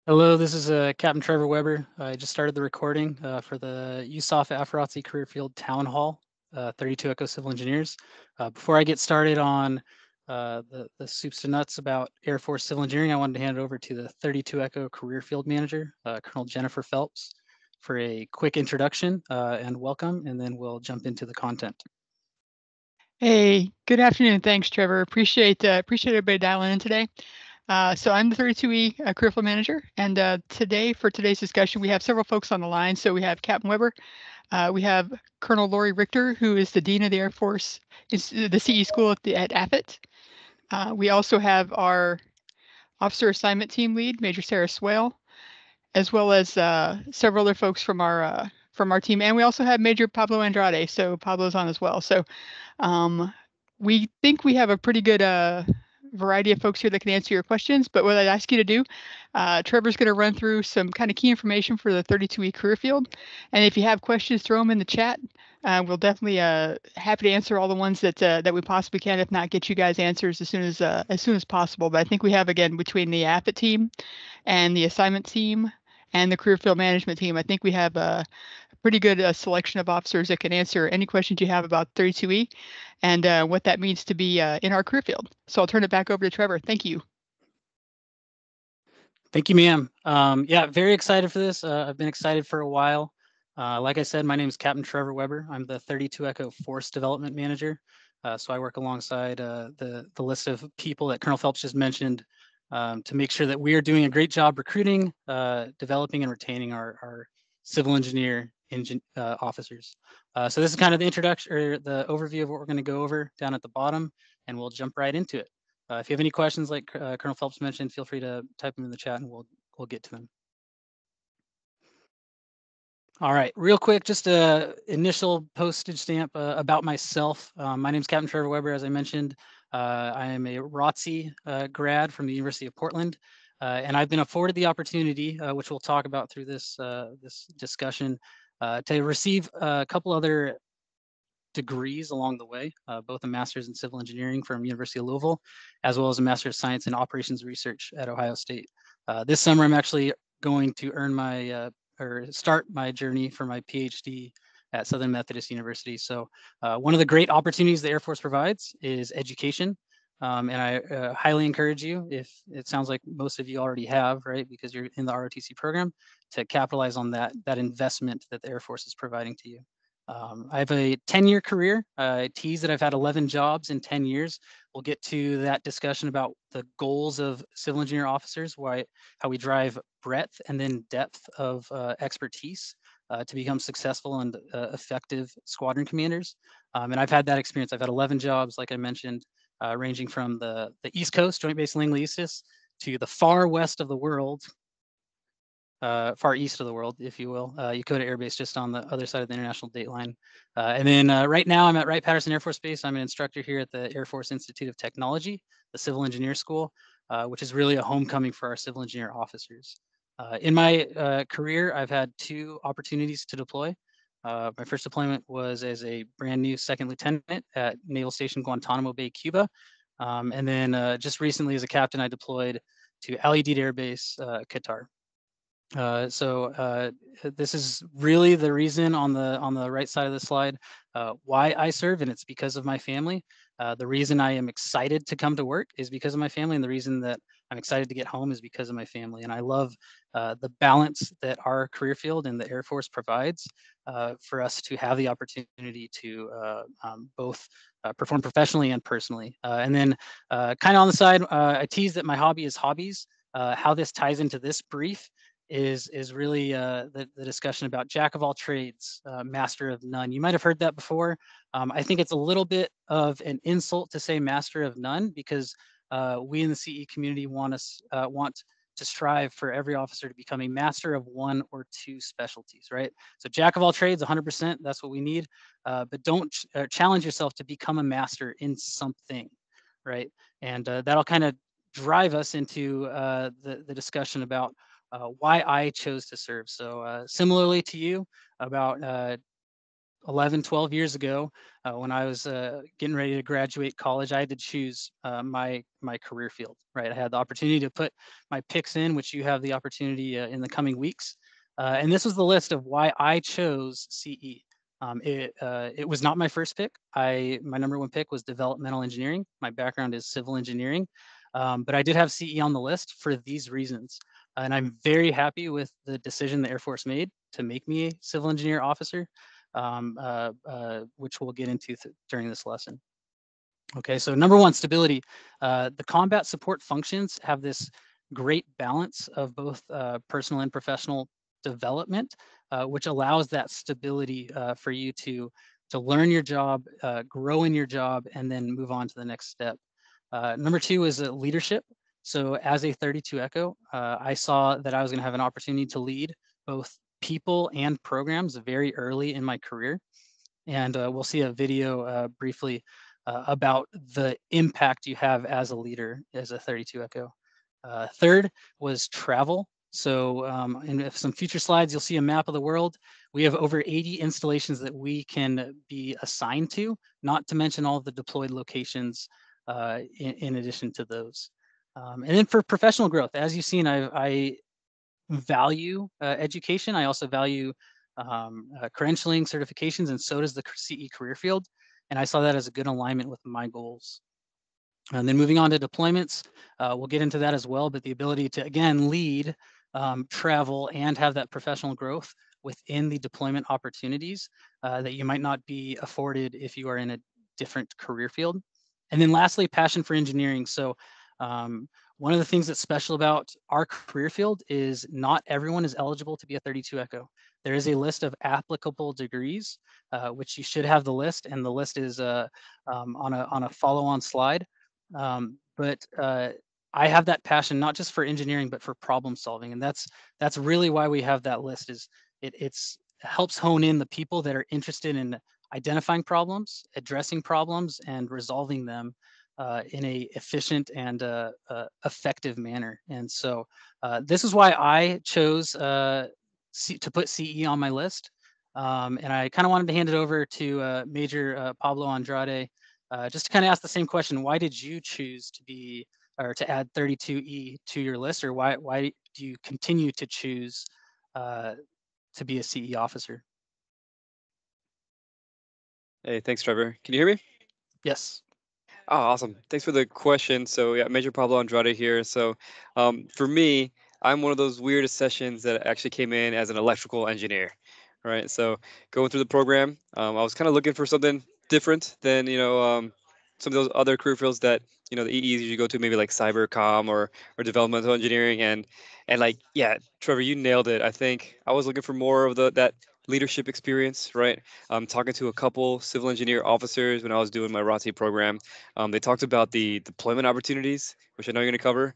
Hello, this is Captain Trevor Weber. I just started the recording for the USOF AFROTC Career Field Town Hall, 32 Echo Civil Engineers. Before I get started on the soups to nuts about Air Force Civil Engineering, I wanted to hand it over to the 32 Echo Career Field Manager, Colonel Jennifer Phelps, for a quick introduction and welcome, and then we'll jump into the content. Hey, good afternoon. Thanks, Trevor. Appreciate everybody dialing in today. So I'm the 32E Career Field Manager, and today for today's discussion, we have several folks on the line. So we have Captain Weber, we have Colonel Lori Richter, who is the Dean of the Air Force, the CE School at Abbott. We also have our Officer Assignment Team Lead, Major Sarah Swale, as well as several other folks from our team, and we also have Major Pablo Andrade. So Pablo's on as well. So we think we have a pretty good variety of folks here that can answer your questions, but what I'd ask you to do, Trevor's going to run through some kind of key information for the 32E career field. And if you have questions, throw them in the chat. We'll definitely happy to answer all the ones that we possibly can. If not, get you guys answers as soon as possible. But I think we have, again, between the AFIT team and the assignment team and the career field management team, I think we have a pretty good selection of officers that can answer any questions you have about 32E and what that means to be in our career field. So I'll turn it back over to Trevor. Thank you. Thank you, ma'am. Yeah, very excited for this. I've been excited for a while. Like I said, my name is Captain Trevor Weber. I'm the 32 Echo Force Development Manager. So I work alongside the list of people that Colonel Phelps just mentioned to make sure that we are doing a great job recruiting, developing, and retaining our civil engineer officers. So this is kind of the introduction or the overview of what we're going to go over down at the bottom, and we'll jump right into it. If you have any questions, like Colonel Phelps mentioned, feel free to type them in the chat and we'll get to them. All right, real quick, just a initial postage stamp about myself. My name is Captain Trevor Weber, as I mentioned. I am a ROTC grad from the University of Portland, and I've been afforded the opportunity, which we'll talk about through this discussion, to receive a couple other degrees along the way, both a master's in civil engineering from University of Louisville, as well as a master's of science in operations research at Ohio State. This summer, I'm actually going to earn my or start my journey for my PhD at Southern Methodist University. So one of the great opportunities the Air Force provides is education. And I highly encourage you, if it sounds like most of you already have, right, because you're in the ROTC program, to capitalize on that investment that the Air Force is providing to you. I have a 10-year career. I tease that I've had 11 jobs in 10 years. We'll get to that discussion about the goals of civil engineer officers, how we drive breadth and then depth of expertise to become successful and effective squadron commanders. And I've had that experience. I've had 11 jobs, like I mentioned, ranging from the East Coast, Joint Base Langley Eustis, to the far west of the world, far east of the world, if you will, Yokota Air Base, just on the other side of the international date line. And then right now I'm at Wright-Patterson Air Force Base. I'm an instructor here at the Air Force Institute of Technology, the Civil Engineer School, which is really a homecoming for our civil engineer officers. In my career, I've had 2 opportunities to deploy. My first deployment was as a brand new second lieutenant at Naval Station Guantanamo Bay, Cuba. And then just recently as a captain, I deployed to Al Udeid Air Base, Qatar. So this is really the reason on the right side of the slide why I serve, and it's because of my family. The reason I am excited to come to work is because of my family, and the reason that I'm excited to get home is because of my family. And I love the balance that our career field and the Air Force provides for us to have the opportunity to both perform professionally and personally. And then kind of on the side, I tease that my hobby is hobbies. How this ties into this brief is really the discussion about jack of all trades, master of none. You might have heard that before. I think it's a little bit of an insult to say master of none, because we in the CE community want to strive for every officer to become a master of 1 or 2 specialties, right? So jack of all trades, 100%, that's what we need. But don't challenge yourself to become a master in something, right? And that'll kind of drive us into the discussion about why I chose to serve. So similarly to you, about 11, 12 years ago, when I was getting ready to graduate college, I had to choose my career field, right? I had the opportunity to put my picks in, which you have the opportunity in the coming weeks. And this was the list of why I chose CE. It was not my first pick. My number one pick was developmental engineering. My background is civil engineering, but I did have CE on the list for these reasons. And I'm very happy with the decision the Air Force made to make me a civil engineer officer, which we'll get into during this lesson. Okay, so number one, stability. The combat support functions have this great balance of both personal and professional development, which allows that stability for you to learn your job, grow in your job, and then move on to the next step. Number two is leadership. So as a 32 Echo, I saw that I was going to have an opportunity to lead both people and programs very early in my career. And we'll see a video briefly about the impact you have as a leader as a 32 Echo. Third was travel. So in some future slides, you'll see a map of the world. We have over 80 installations that we can be assigned to, not to mention all of the deployed locations in addition to those. And then for professional growth, as you've seen, I value education. I also value credentialing, certifications, and so does the CE career field. And I saw that as a good alignment with my goals. And then moving on to deployments, we'll get into that as well, but the ability to, again, lead, travel, and have that professional growth within the deployment opportunities that you might not be afforded if you are in a different career field. And then lastly, passion for engineering. So one of the things that's special about our career field is not everyone is eligible to be a 32 Echo. There is a list of applicable degrees, which you should have the list, and the list is on a follow-on slide. But I have that passion not just for engineering, but for problem solving, and that's really why we have that list. Is it helps hone in the people that are interested in identifying problems, addressing problems, and resolving them in a efficient and effective manner. And so this is why I chose to put CE on my list. And I kind of wanted to hand it over to Major Pablo Andrade, just to kind of ask the same question. Why did you choose to be, or to add 32E to your list, or why do you continue to choose to be a CE officer? Hey, thanks, Trevor. Can you hear me? Yes. Oh, awesome. Thanks for the question. So yeah, Major Pablo Andrade here. So for me, I'm one of those weirdest sessions that actually came in as an electrical engineer, right? So going through the program, I was kind of looking for something different than, some of those other career fields that, the EEs usually go to, maybe like cybercom or developmental engineering. And like, yeah, Trevor, you nailed it. I think I was looking for more of that leadership experience, right? Talking to a couple civil engineer officers when I was doing my ROTC program. They talked about the deployment opportunities, which I know you're going to cover.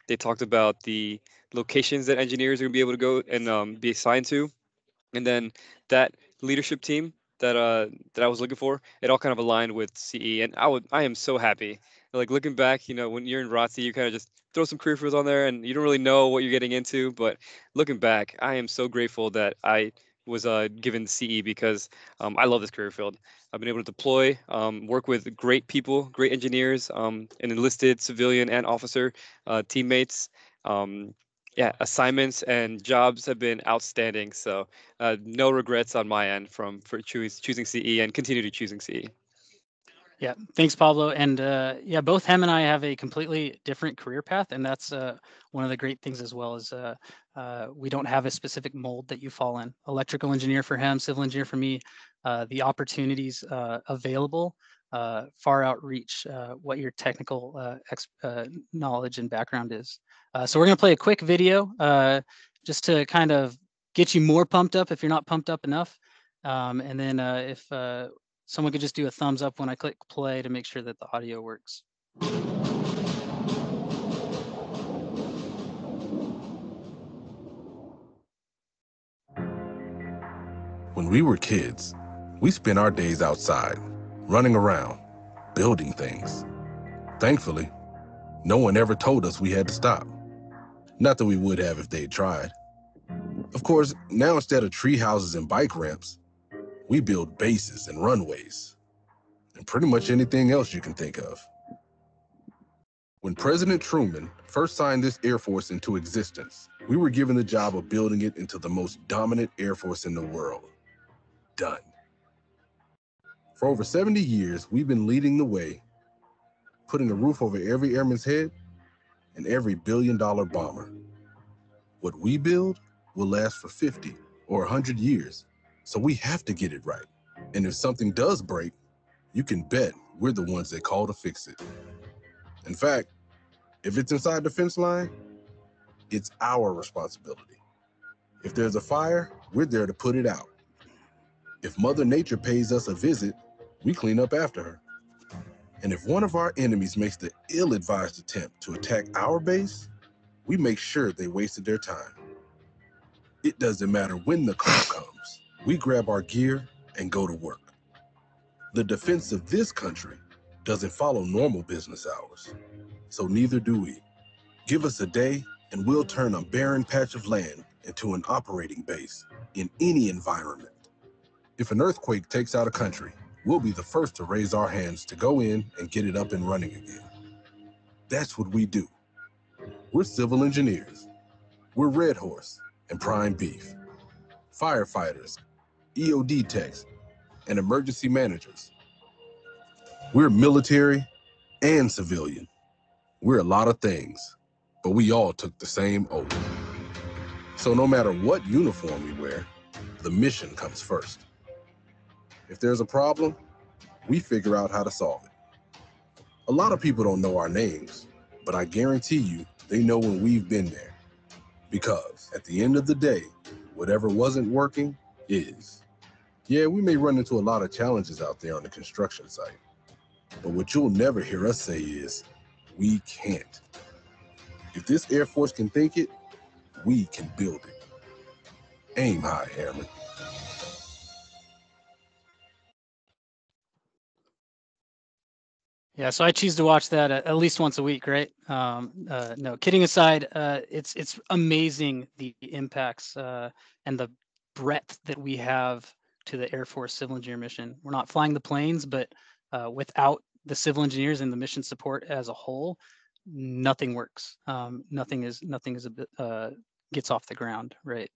They talked about the locations that engineers are going to be able to go and be assigned to, and then that leadership team that I was looking for, it all kind of aligned with CE, and I am so happy. Like looking back, when you're in ROTC, you kind of just throw some career fields on there, and you don't really know what you're getting into. But looking back, I am so grateful that I was given CE because I love this career field. I've been able to deploy, work with great people, great engineers, and enlisted civilian and officer teammates. Yeah, assignments and jobs have been outstanding. So no regrets on my end for choosing CE and continue to choosing CE. Yeah, thanks, Pablo. And yeah, both him and I have a completely different career path, and that's one of the great things as well. Is we don't have a specific mold that you fall in. Electrical engineer for him, civil engineer for me. The opportunities available far outreach what your technical knowledge and background is. So we're going to play a quick video just to kind of get you more pumped up if you're not pumped up enough. And then if someone could just do a thumbs up when I click play to make sure that the audio works. When we were kids, we spent our days outside, running around, building things. Thankfully, no one ever told us we had to stop. Not that we would have if they'd tried. Of course, now instead of tree houses and bike ramps, We build bases and runways, and pretty much anything else you can think of. When President Truman first signed this Air Force into existence, we were given the job of building it into the most dominant Air Force in the world. Done. For over 70 years, we've been leading the way, putting a roof over every airman's head and every billion-dollar bomber. What we build will last for 50 or 100 years, so we have to get it right. And if something does break, you can bet we're the ones that call to fix it. In fact, if it's inside the fence line, it's our responsibility. If there's a fire, we're there to put it out. If Mother Nature pays us a visit, we clean up after her. And if one of our enemies makes the ill-advised attempt to attack our base, we make sure they wasted their time. It doesn't matter when the call comes. We grab our gear and go to work. The defense of this country doesn't follow normal business hours, so neither do we. Give us a day and we'll turn a barren patch of land into an operating base in any environment. If an earthquake takes out a country, we'll be the first to raise our hands to go in and get it up and running again. That's what we do. We're civil engineers. We're Red Horse and Prime Beef, firefighters, EOD techs, and emergency managers. We're military and civilian. We're a lot of things, but we all took the same oath. So no matter what uniform we wear, the mission comes first. If there's a problem, we figure out how to solve it. A lot of people don't know our names, but I guarantee you they know when we've been there. Because at the end of the day, whatever wasn't working is. Yeah, we may run into a lot of challenges out there on the construction site, but what you'll never hear us say is, we can't. If this Air Force can think it, we can build it. Aim high, Airman. Yeah, so I choose to watch that at least once a week, right? No, kidding aside, it's amazing the impacts and the breadth that we have to the Air Force civil engineer mission. We're not flying the planes, but without the civil engineers and the mission support as a whole, nothing works. Nothing is a bit, gets off the ground, right?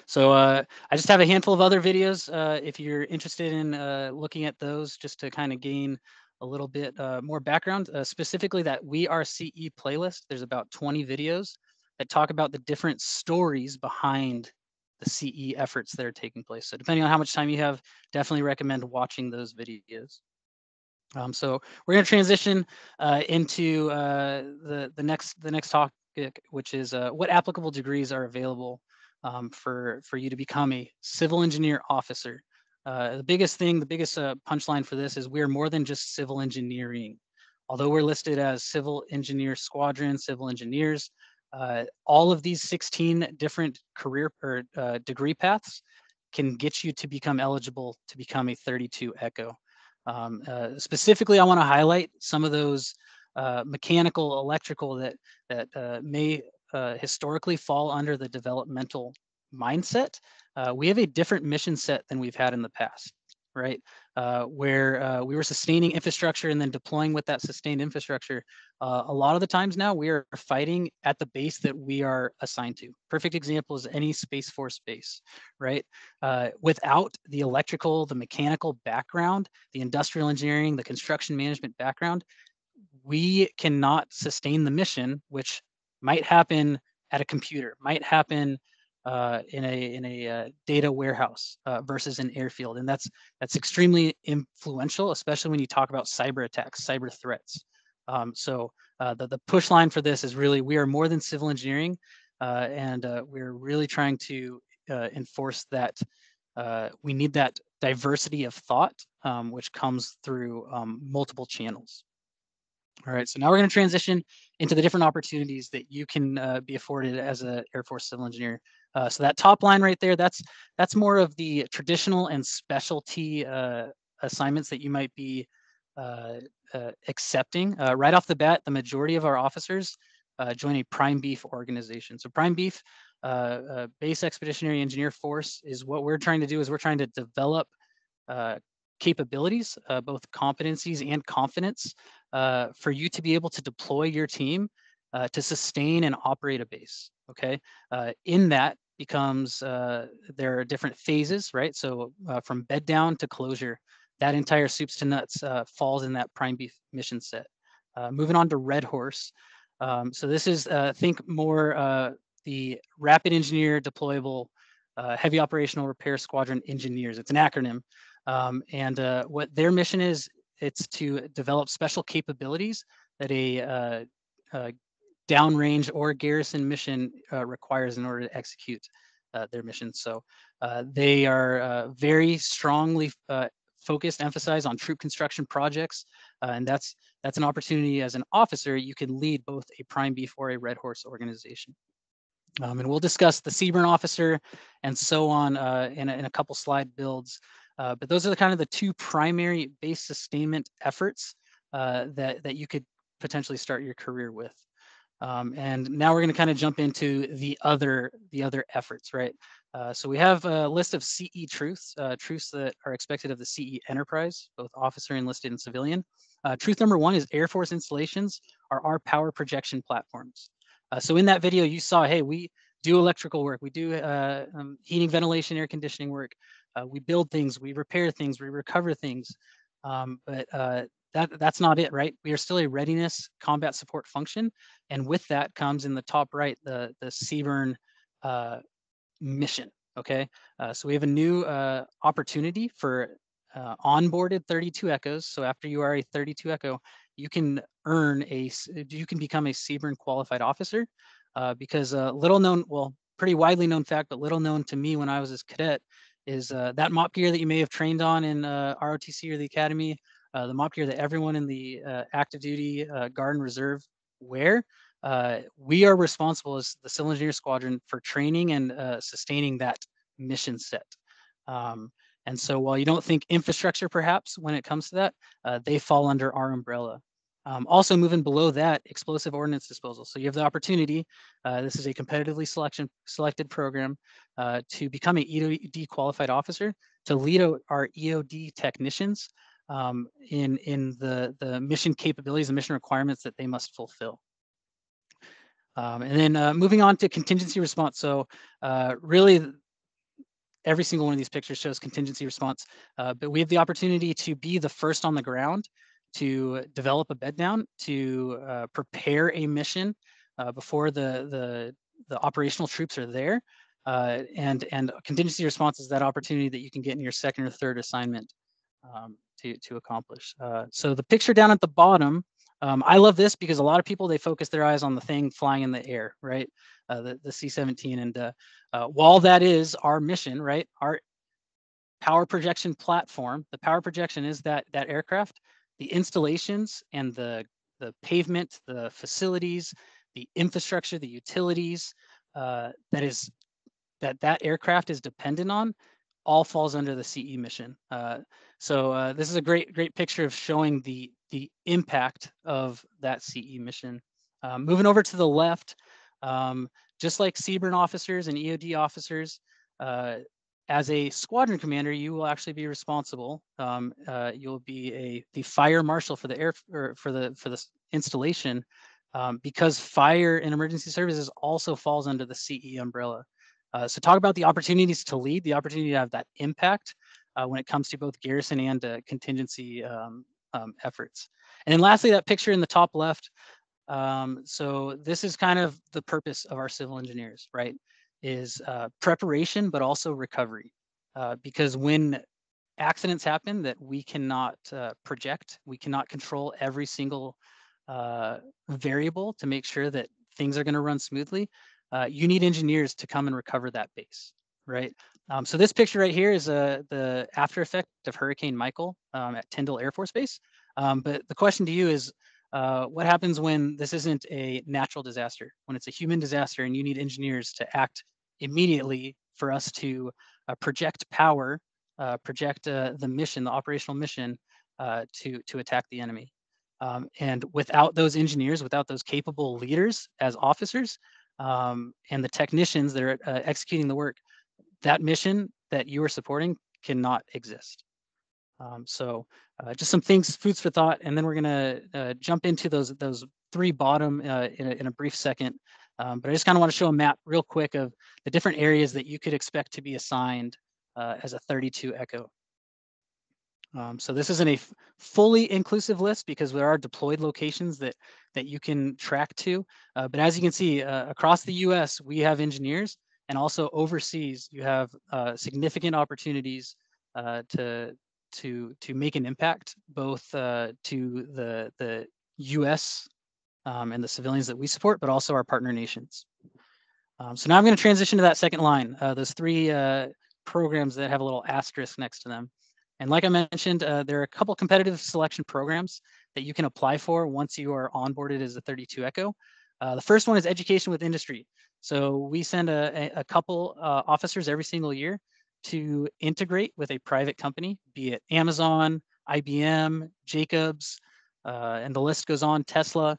So I just have a handful of other videos if you're interested in looking at those, just to kind of gain a little bit more background, specifically that We Are CE playlist. There's about 20 videos that talk about the different stories behind the CE efforts that are taking place. So depending on how much time you have, definitely recommend watching those videos. So we're going to transition into the next topic, which is what applicable degrees are available for you to become a civil engineer officer. The biggest punchline for this is we're more than just civil engineering. Although we're listed as civil engineer squadron, civil engineers, all of these 16 different career or degree paths can get you to become eligible to become a 32 Echo. Specifically, I want to highlight some of those mechanical, electrical that may historically fall under the developmental mindset. We have a different mission set than we've had in the past, right? Where we were sustaining infrastructure and then deploying with that sustained infrastructure. A lot of the times now we are fighting at the base that we are assigned to. Perfect example is any Space Force base, right? Without the electrical, the mechanical background, the industrial engineering, the construction management background, we cannot sustain the mission, which might happen at a computer, might happen in a data warehouse versus an airfield, and that's extremely influential, especially when you talk about cyber attacks, cyber threats. So the push line for this is really we are more than civil engineering, and we're really trying to enforce that we need that diversity of thought, which comes through multiple channels. All right, so now we're going to transition into the different opportunities that you can be afforded as an Air Force civil engineer. So that top line right there, that's more of the traditional and specialty assignments that you might be accepting. Right off the bat, the majority of our officers join a Prime Beef organization. So Prime Beef Base Expeditionary Engineer Force is what we're trying to do is we're trying to develop capabilities, both competencies and confidence for you to be able to deploy your team to sustain and operate a base, okay? In that becomes, there are different phases, right? So from bed down to closure, that entire soups to nuts falls in that prime beef mission set. Moving on to Red Horse. So this is, think more the Rapid Engineer Deployable Heavy Operational Repair Squadron Engineers. It's an acronym. And what their mission is, it's to develop special capabilities that a downrange or garrison mission requires in order to execute their mission. So they are very strongly focused, emphasized on troop construction projects, and that's an opportunity as an officer. You can lead both a Prime Beef or a Red Horse organization. And we'll discuss the CBRN officer and so on in a couple slide builds. But those are kind of the two primary base sustainment efforts that you could potentially start your career with. And now we're going to kind of jump into the other efforts, right? So we have a list of CE truths, truths that are expected of the CE enterprise, both officer, enlisted, and civilian. Truth number one is Air Force installations are our power projection platforms. So in that video, you saw, hey, we do electrical work, we do heating, ventilation, air conditioning work, we build things, we repair things, we recover things, but that's not it, right? We are still a readiness combat support function, and with that comes in the top right the CBRN mission. Okay, so we have a new opportunity for onboarded 32 Echoes. So after you are a 32 Echo, you can become a CBRN qualified officer, because little known, well, pretty widely known fact, but little known to me when I was a cadet, is that MOP gear that you may have trained on in ROTC or the academy, the MOP gear that everyone in the active duty Guard and Reserve wear. We are responsible as the Civil Engineer Squadron for training and sustaining that mission set. And so while you don't think infrastructure perhaps when it comes to that, they fall under our umbrella. Also moving below that, explosive ordnance disposal. So you have the opportunity, this is a competitively selected program, to become an EOD qualified officer to lead our EOD technicians in the mission capabilities and mission requirements that they must fulfill. And then moving on to contingency response. So really, every single one of these pictures shows contingency response, but we have the opportunity to be the first on the ground to develop a bed down, to prepare a mission before the operational troops are there, and contingency response is that opportunity that you can get in your second or third assignment to accomplish. So the picture down at the bottom, I love this because a lot of people, they focus their eyes on the thing flying in the air, right? The C-17, and while that is our mission, right? Our power projection platform, the power projection is that aircraft, the installations and the pavement, the facilities, the infrastructure, the utilities that aircraft is dependent on, all falls under the CE mission. So this is a great picture of showing the impact of that CE mission. Moving over to the left, just like CBRN officers and EOD officers, as a squadron commander, you will actually be responsible. You'll be the fire marshal for the for the installation, because fire and emergency services also falls under the CE umbrella. So talk about the opportunities to lead, the opportunity to have that impact when it comes to both garrison and contingency efforts. And then lastly, that picture in the top left. So this is kind of the purpose of our civil engineers, right? Is preparation, but also recovery. Because when accidents happen that we cannot project, we cannot control every single variable to make sure that things are going to run smoothly. You need engineers to come and recover that base, right? So this picture right here is the after effect of Hurricane Michael at Tyndall Air Force Base. But the question to you is, what happens when this isn't a natural disaster, when it's a human disaster and you need engineers to act immediately for us to project power, project the mission, the operational mission to attack the enemy. And without those engineers, without those capable leaders as officers, and the technicians that are executing the work, that mission that you are supporting cannot exist. So just some things, foods for thought, and then we're gonna jump into those three bottom in a brief second. But I just kind of want to show a map real quick of the different areas that you could expect to be assigned as a 32 Echo. So this isn't a fully inclusive list because there are deployed locations that you can track to. But as you can see, across the US, we have engineers, and also overseas, you have significant opportunities to make an impact, both to the US and the civilians that we support, but also our partner nations. So now I'm going to transition to that second line, those three programs that have a little asterisk next to them. And like I mentioned, there are a couple competitive selection programs that you can apply for once you are onboarded as a 32 Echo. The first one is Education with Industry. So we send a couple officers every single year to integrate with a private company, be it Amazon, IBM, Jacobs, and the list goes on, Tesla,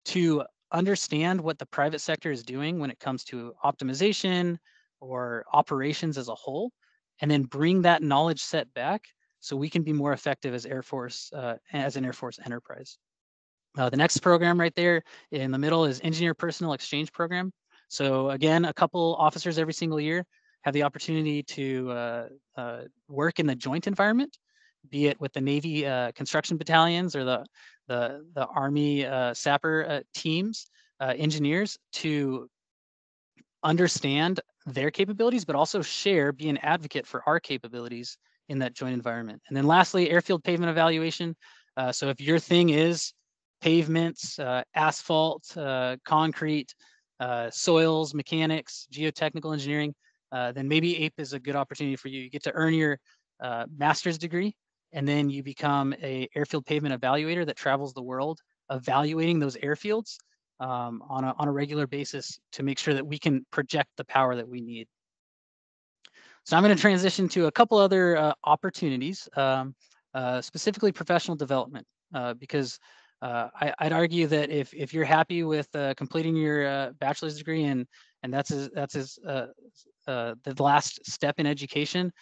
to understand what the private sector is doing when it comes to optimization or operations as a whole, and then bring that knowledge set back so we can be more effective as Air Force, as an Air Force enterprise. The next program right there in the middle is Engineer Personnel Exchange Program. So again, a couple officers every single year have the opportunity to work in the joint environment, be it with the Navy construction battalions or the Army sapper teams, engineers, to understand their capabilities, but also be an advocate for our capabilities in that joint environment. And then lastly, airfield pavement evaluation. So if your thing is pavements, asphalt, concrete, soils, mechanics, geotechnical engineering, then maybe APE is a good opportunity for you. You get to earn your master's degree, and then you become a airfield pavement evaluator that travels the world evaluating those airfields on a regular basis to make sure that we can project the power that we need. So I'm going to transition to a couple other opportunities, specifically professional development, because I'd argue that if you're happy with completing your bachelor's degree and that's the last step in education,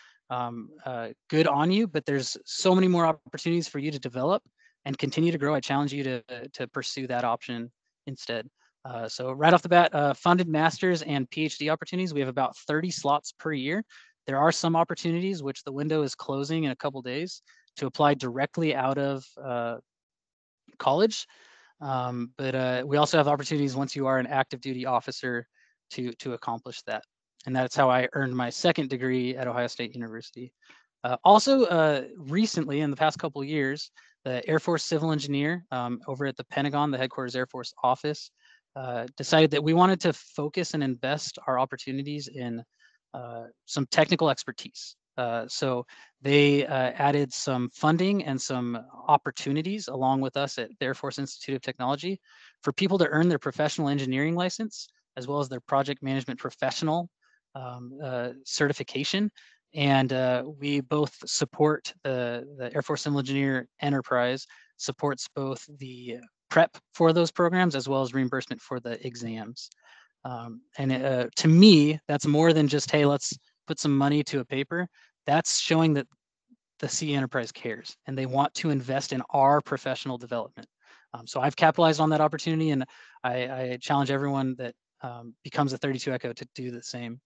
good on you. But there's so many more opportunities for you to develop and continue to grow. I challenge you to pursue that option instead. So right off the bat, funded master's and PhD opportunities. We have about 30 slots per year. There are some opportunities which the window is closing in a couple days to apply directly out of college. But we also have opportunities once you are an active duty officer to accomplish that. And that's how I earned my second degree at Ohio State University. Also, recently, in the past couple of years, the Air Force Civil Engineer over at the Pentagon, the Headquarters Air Force Office, decided that we wanted to focus and invest our opportunities in some technical expertise. So they added some funding and some opportunities along with us at the Air Force Institute of Technology for people to earn their professional engineering license, as well as their project management professional certification. And we both support the Air Force Civil Engineer Enterprise, supports both the prep for those programs as well as reimbursement for the exams. And to me, that's more than just, hey, let's put some money to a paper. That's showing that the CE Enterprise cares and they want to invest in our professional development. So I've capitalized on that opportunity, and I challenge everyone that becomes a 32 Echo to do the same.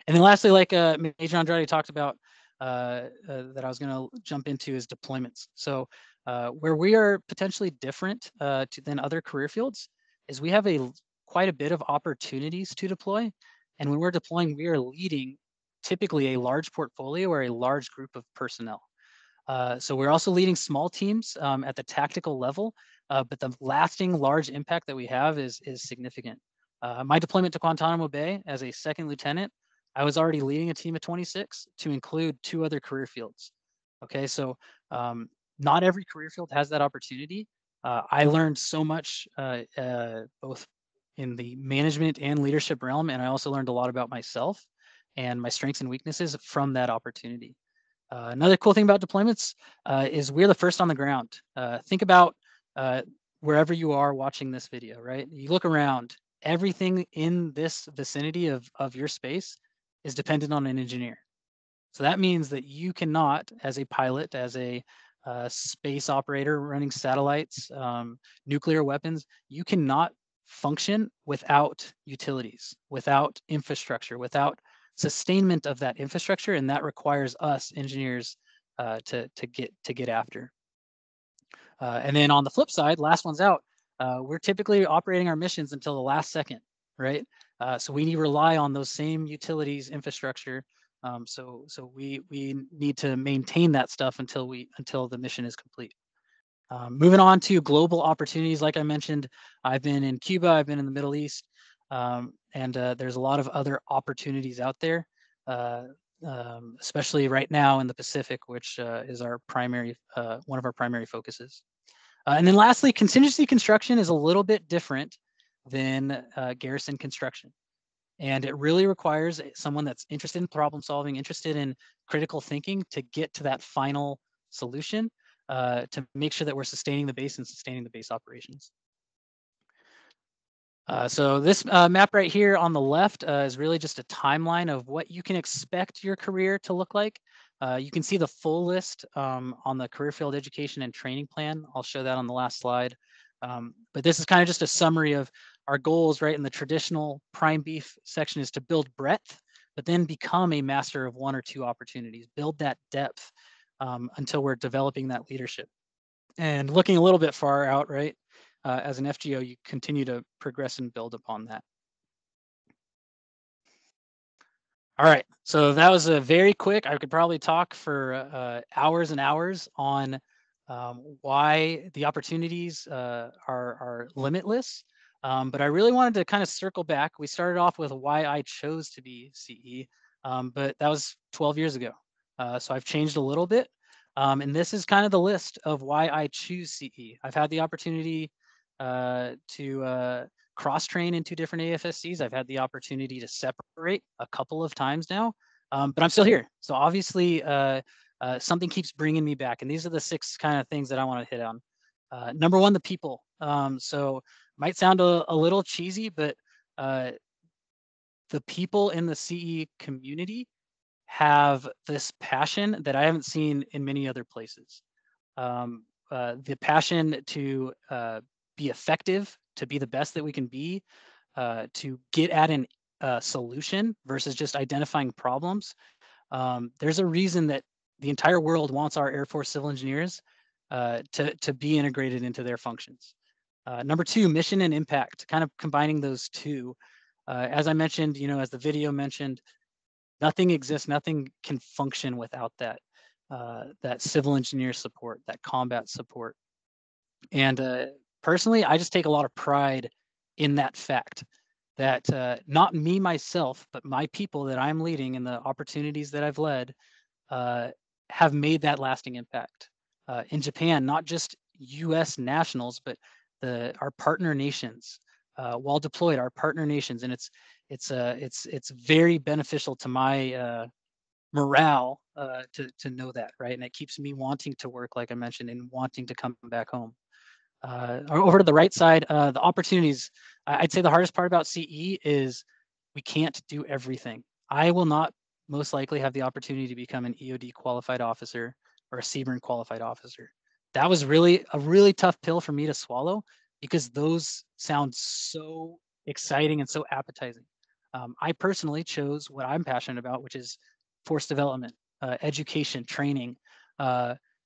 And then lastly, like Major Andrade talked about, that I was going to jump into is deployments. So where we are potentially different than other career fields is we have quite a bit of opportunities to deploy. And when we're deploying, we are leading typically a large portfolio or a large group of personnel. So we're also leading small teams at the tactical level, but the lasting large impact that we have is significant. My deployment to Guantanamo Bay as a second lieutenant, I was already leading a team of 26 to include 2 other career fields. Okay, so not every career field has that opportunity. I learned so much both in the management and leadership realm, and I also learned a lot about myself and my strengths and weaknesses from that opportunity. Another cool thing about deployments is we're the first on the ground. Think about wherever you are watching this video, right? You look around, everything in this vicinity of your space is dependent on an engineer. So that means that you cannot, as a pilot, as a space operator running satellites, nuclear weapons, you cannot function without utilities, without infrastructure, without sustainment of that infrastructure, and that requires us engineers to get after. And then on the flip side, last one's out. We're typically operating our missions until the last second, right? So we need to rely on those same utilities, infrastructure. So we need to maintain that stuff until the mission is complete. Moving on to global opportunities, like I mentioned, I've been in Cuba, I've been in the Middle East, and there's a lot of other opportunities out there, especially right now in the Pacific, which is our primary, one of our primary focuses. And then lastly, contingency construction is a little bit different than garrison construction. And it really requires someone that's interested in problem solving, interested in critical thinking to get to that final solution to make sure that we're sustaining the base and sustaining the base operations. So this map right here on the left is really just a timeline of what you can expect your career to look like. You can see the full list on the career field education and training plan. I'll show that on the last slide. But this is kind of just a summary of our goals, right? In the traditional prime beef section is to build breadth, but then become a master of one or two opportunities, build that depth until we're developing that leadership. And looking a little bit far out, right? As an FGO, you continue to progress and build upon that. All right, so that was a very quick, I could probably talk for hours and hours on why the opportunities are limitless. But I really wanted to kind of circle back. We started off with why I chose to be CE, but that was 12 years ago. So I've changed a little bit. And this is kind of the list of why I choose CE. I've had the opportunity to cross-train in 2 different AFSCs. I've had the opportunity to separate a couple of times now, but I'm still here. So obviously something keeps bringing me back. And these are the 6 kind of things that I want to hit on. Number 1, the people. So might sound a little cheesy, but the people in the CE community have this passion that I haven't seen in many other places. The passion to be effective, to be the best that we can be, to get at a solution versus just identifying problems. There's a reason that the entire world wants our Air Force civil engineers to be integrated into their functions. Number 2, mission and impact, kind of combining those two. As I mentioned, as the video mentioned, nothing exists, nothing can function without that civil engineer support, that combat support. And personally, I just take a lot of pride in that fact that not me myself, but my people that I'm leading and the opportunities that I've led have made that lasting impact. In Japan, not just US nationals, but our partner nations, while deployed, our partner nations, and it's very beneficial to my morale to know that, right? And it keeps me wanting to work, like I mentioned, and wanting to come back home. Over to the right side, the opportunities. I'd say the hardest part about CE is we can't do everything. I will not most likely have the opportunity to become an EOD qualified officer or a CBRN qualified officer. That was really a really tough pill for me to swallow because those sound so exciting and so appetizing. I personally chose what I'm passionate about, which is force development, education, training,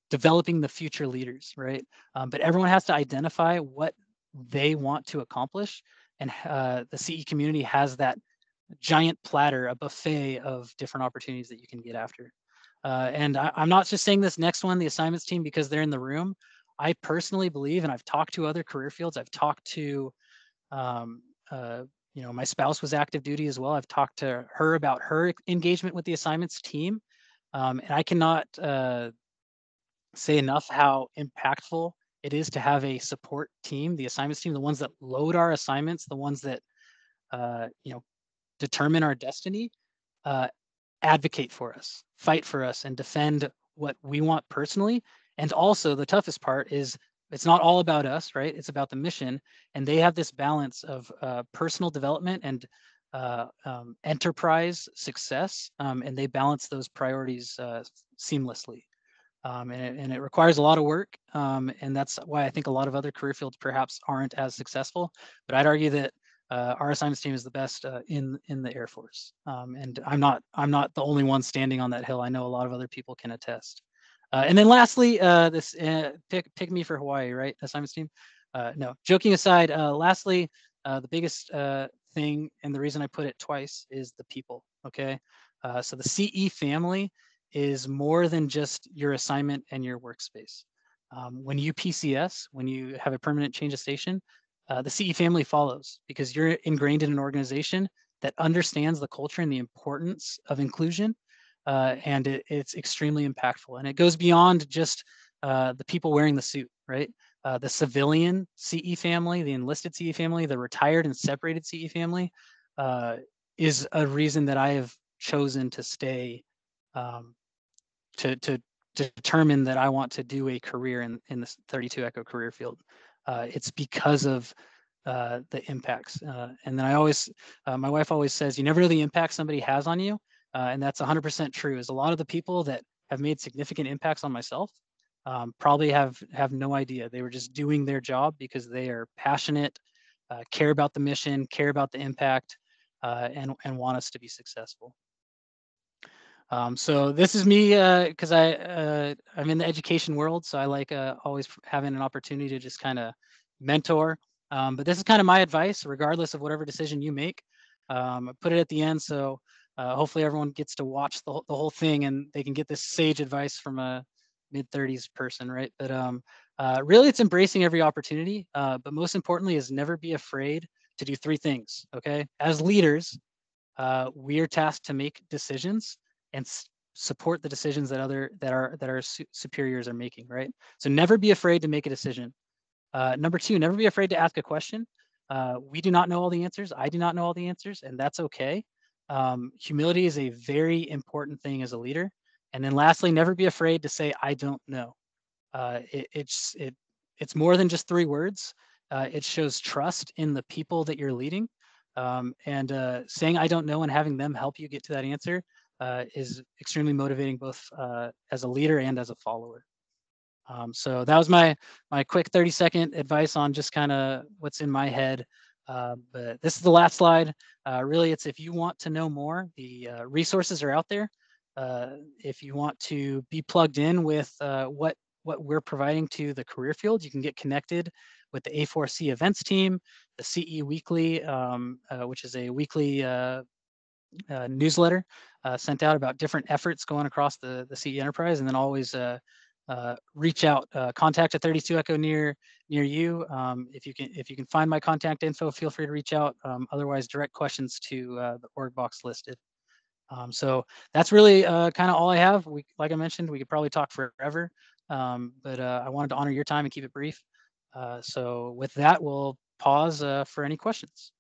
developing the future leaders, right? But everyone has to identify what they want to accomplish. And the CE community has that giant platter, a buffet of different opportunities that you can get after. And I'm not just saying this next one, the assignments team, because they're in the room. I personally believe, and I've talked to other career fields, I've talked to, my spouse was active duty as well. I've talked to her about her engagement with the assignments team. And I cannot say enough how impactful it is to have a support team, the assignments team, the ones that load our assignments, the ones that, determine our destiny, advocate for us, fight for us, and defend what we want personally. And also the toughest part is it's not all about us, right? It's about the mission, and they have this balance of personal development and enterprise success, and they balance those priorities seamlessly. And it requires a lot of work, and that's why I think a lot of other career fields perhaps aren't as successful. But I'd argue that our assignments team is the best in the Air Force, and I'm not the only one standing on that hill. I know a lot of other people can attest. And then lastly, this pick me for Hawaii, right? Assignments team. No, joking aside. Lastly, the biggest thing, and the reason I put it twice, is the people. Okay, so the CE family is more than just your assignment and your workspace. When you PCS, when you have a permanent change of station, the CE family follows, because you're ingrained in an organization that understands the culture and the importance of inclusion, and it's extremely impactful. And it goes beyond just the people wearing the suit, right? The civilian CE family, the enlisted CE family, the retired and separated CE family is a reason that I have chosen to stay, to determine that I want to do a career in this 32 Echo career field. It's because of the impacts. And then I always, my wife always says, you never know the impact somebody has on you. And that's 100% true. Is a lot of the people that have made significant impacts on myself probably have no idea. They were just doing their job because they are passionate, care about the mission, care about the impact, and want us to be successful. So this is me, because I'm in the education world, so I like always having an opportunity to just kind of mentor. But this is kind of my advice, regardless of whatever decision you make. I put it at the end, so hopefully everyone gets to watch the whole thing and they can get this sage advice from a mid-30s person, right? But really, it's embracing every opportunity. But most importantly, is never be afraid to do 3 things. Okay, as leaders, we are tasked to make decisions and support the decisions that our superiors are making, right? So never be afraid to make a decision. Number 2, never be afraid to ask a question. We do not know all the answers. I do not know all the answers, and that's okay. Humility is a very important thing as a leader. And then lastly, never be afraid to say, I don't know. It's more than just 3 words. It shows trust in the people that you're leading. And saying I don't know and having them help you get to that answer is extremely motivating, both as a leader and as a follower. So that was my quick 30-second advice on just kind of what's in my head. But this is the last slide. Really, it's if you want to know more, the resources are out there. If you want to be plugged in with what we're providing to the career field, you can get connected with the A4C events team, the CE Weekly, which is a weekly newsletter sent out about different efforts going across the CE enterprise. And then always reach out, contact a 32 Echo near you. If you can find my contact info, feel free to reach out. Otherwise, direct questions to the org box listed. So that's really kind of all I have. Like I mentioned, we could probably talk forever, but I wanted to honor your time and keep it brief. So with that, we'll pause for any questions.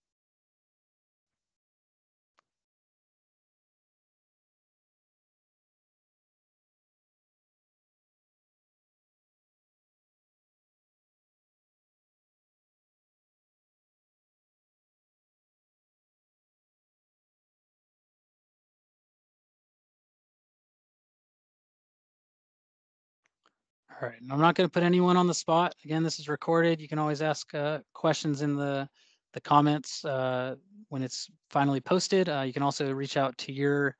All right, and I'm not going to put anyone on the spot. Again, this is recorded. You can always ask questions in the comments when it's finally posted. You can also reach out to your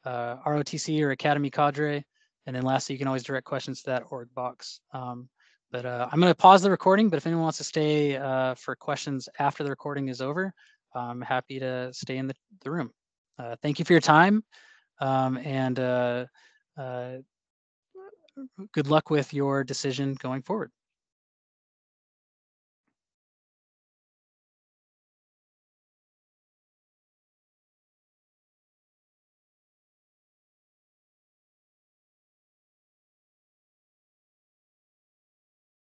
ROTC or Academy cadre. And then lastly, you can always direct questions to that org box. But I'm going to pause the recording, but if anyone wants to stay for questions after the recording is over, I'm happy to stay in the room. Thank you for your time, and good luck with your decision going forward.